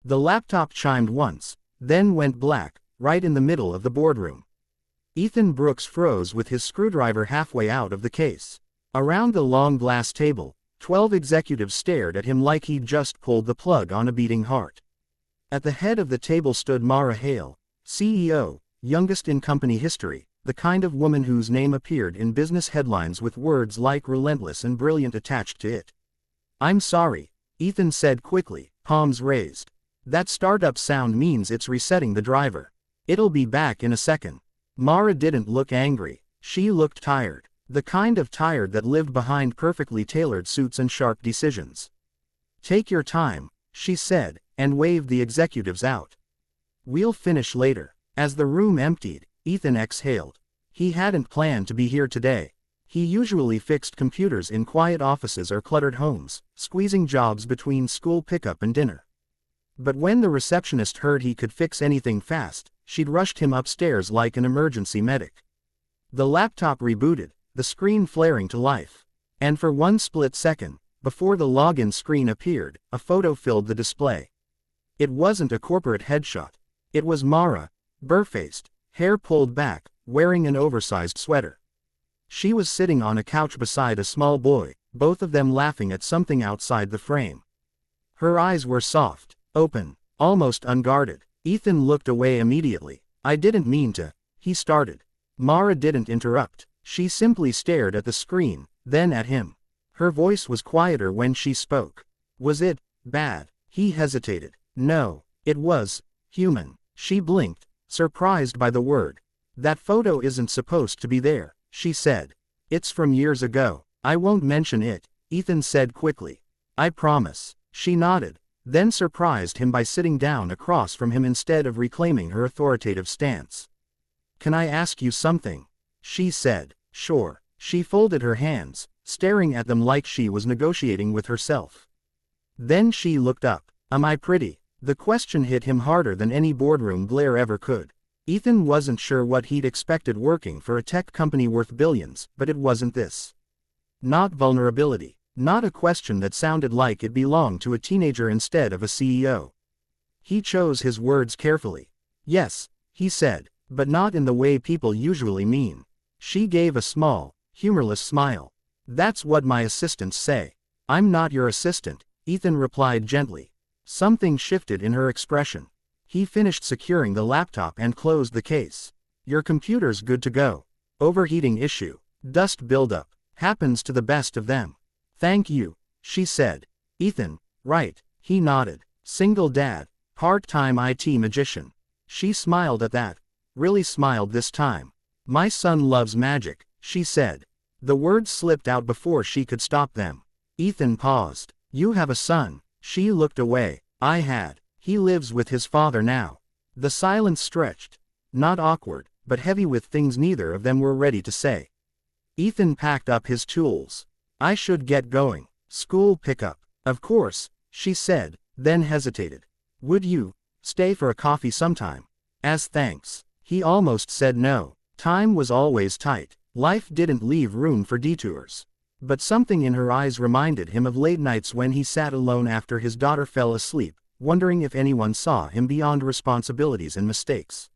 The laptop chimed once, then went black, right in the middle of the boardroom. Ethan Brooks froze with his screwdriver halfway out of the case. Around the long glass table, 12 executives stared at him like he'd just pulled the plug on a beating heart. At the head of the table stood Mara Hale, CEO, youngest in company history, the kind of woman whose name appeared in business headlines with words like relentless and brilliant attached to it. "I'm sorry," Ethan said quickly, palms raised. "That startup sound means it's resetting the driver. It'll be back in a second." Mara didn't look angry. She looked tired. The kind of tired that lived behind perfectly tailored suits and sharp decisions. "Take your time," she said, and waved the executives out. "We'll finish later." As the room emptied, Ethan exhaled. He hadn't planned to be here today. He usually fixed computers in quiet offices or cluttered homes, squeezing jobs between school pickup and dinner. But when the receptionist heard he could fix anything fast, she'd rushed him upstairs like an emergency medic. The laptop rebooted, the screen flaring to life. And for one split second, before the login screen appeared, a photo filled the display. It wasn't a corporate headshot. It was Mara, bare-faced, hair pulled back, wearing an oversized sweater. She was sitting on a couch beside a small boy, both of them laughing at something outside the frame. Her eyes were soft, open, almost unguarded. Ethan looked away immediately. "I didn't mean to," he started. Mara didn't interrupt. She simply stared at the screen, then at him. Her voice was quieter when she spoke. "Was it bad?" He hesitated. "No, it was human." She blinked, surprised by the word. "That photo isn't supposed to be there," she said. "It's from years ago." "I won't mention it," Ethan said quickly. "I promise." She nodded, then surprised him by sitting down across from him instead of reclaiming her authoritative stance. "Can I ask you something?" she said. "Sure." She folded her hands, staring at them like she was negotiating with herself. Then she looked up. "Am I pretty?" The question hit him harder than any boardroom glare ever could. Ethan wasn't sure what he'd expected working for a tech company worth billions, but it wasn't this. Not vulnerability. Not a question that sounded like it belonged to a teenager instead of a CEO. He chose his words carefully. "Yes," he said, "but not in the way people usually mean." She gave a small, humorless smile. "That's what my assistants say." "I'm not your assistant," Ethan replied gently. Something shifted in her expression. He finished securing the laptop and closed the case. "Your computer's good to go. Overheating issue. Dust buildup. Happens to the best of them." "Thank you," she said. "Ethan, right," he nodded. "Single dad, part-time IT magician." She smiled at that. Really smiled this time. "My son loves magic," she said. The words slipped out before she could stop them. Ethan paused. "You have a son." She looked away. "I had. He lives with his father now." The silence stretched. Not awkward, but heavy with things neither of them were ready to say. Ethan packed up his tools. "I should get going. School pickup." "Of course," she said, then hesitated. "Would you stay for a coffee sometime? As thanks." He almost said no. Time was always tight. Life didn't leave room for detours. But something in her eyes reminded him of late nights when he sat alone after his daughter fell asleep, wondering if anyone saw him beyond responsibilities and mistakes.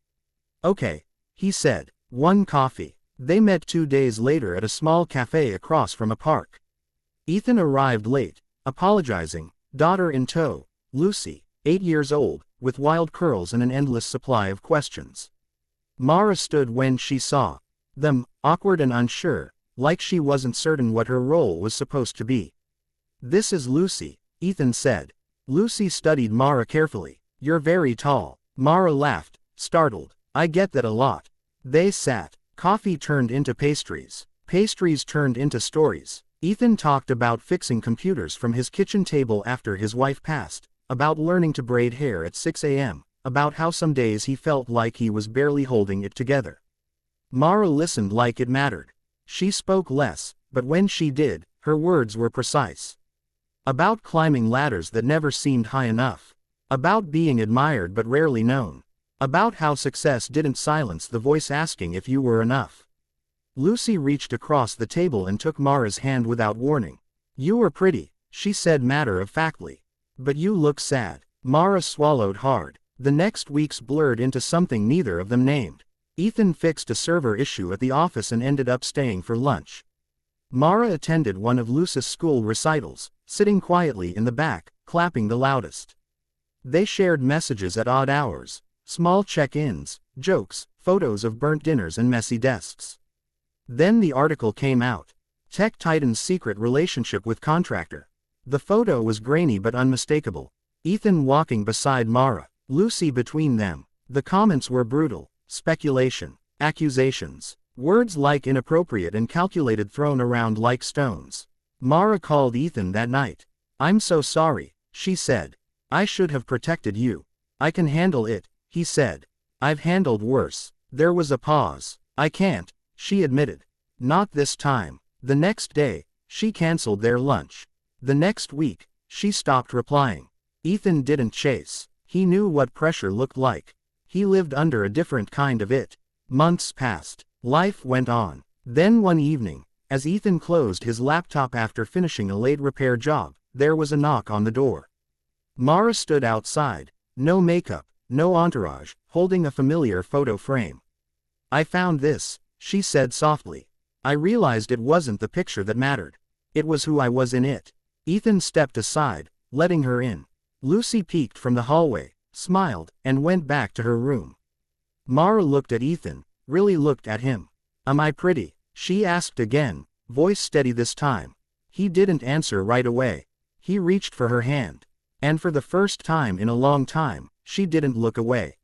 "Okay," he said. "One coffee." They met 2 days later at a small cafe across from a park. Ethan arrived late, apologizing, daughter in tow, Lucy, 8 years old, with wild curls and an endless supply of questions. Mara stood when she saw them, awkward and unsure, like she wasn't certain what her role was supposed to be. "This is Lucy," Ethan said. Lucy studied Mara carefully. "You're very tall." Mara laughed, startled. "I get that a lot." They sat. Coffee turned into pastries. Pastries turned into stories. Ethan talked about fixing computers from his kitchen table after his wife passed, about learning to braid hair at 6 a.m., about how some days he felt like he was barely holding it together. Mara listened like it mattered. She spoke less, but when she did, her words were precise. About climbing ladders that never seemed high enough. About being admired but rarely known. About how success didn't silence the voice asking if you were enough. Lucy reached across the table and took Mara's hand without warning. "You are pretty," she said matter-of-factly. "But you look sad." Mara swallowed hard. The next weeks blurred into something neither of them named. Ethan fixed a server issue at the office and ended up staying for lunch. Mara attended one of Luce's school recitals, sitting quietly in the back, clapping the loudest. They shared messages at odd hours, small check-ins, jokes, photos of burnt dinners and messy desks. Then the article came out. Tech Titan's secret relationship with contractor. The photo was grainy but unmistakable. Ethan walking beside Mara, Lucy between them. The comments were brutal. Speculation, accusations, words like inappropriate and calculated thrown around like stones. Mara called Ethan that night. "I'm so sorry," she said. "I should have protected you." "I can handle it," he said. "I've handled worse." There was a pause. "I can't," she admitted. "Not this time." The next day, she canceled their lunch. The next week, she stopped replying. Ethan didn't chase. He knew what pressure looked like. He lived under a different kind of it. Months passed. Life went on. Then one evening, as Ethan closed his laptop after finishing a late repair job, there was a knock on the door. Mara stood outside. No makeup, no entourage, holding a familiar photo frame. "I found this," she said softly. "I realized it wasn't the picture that mattered. It was who I was in it." Ethan stepped aside, letting her in. Lucy peeked from the hallway, smiled, and went back to her room. Mara looked at Ethan, really looked at him. "Am I pretty?" she asked again, voice steady this time. He didn't answer right away. He reached for her hand. And for the first time in a long time, she didn't look away.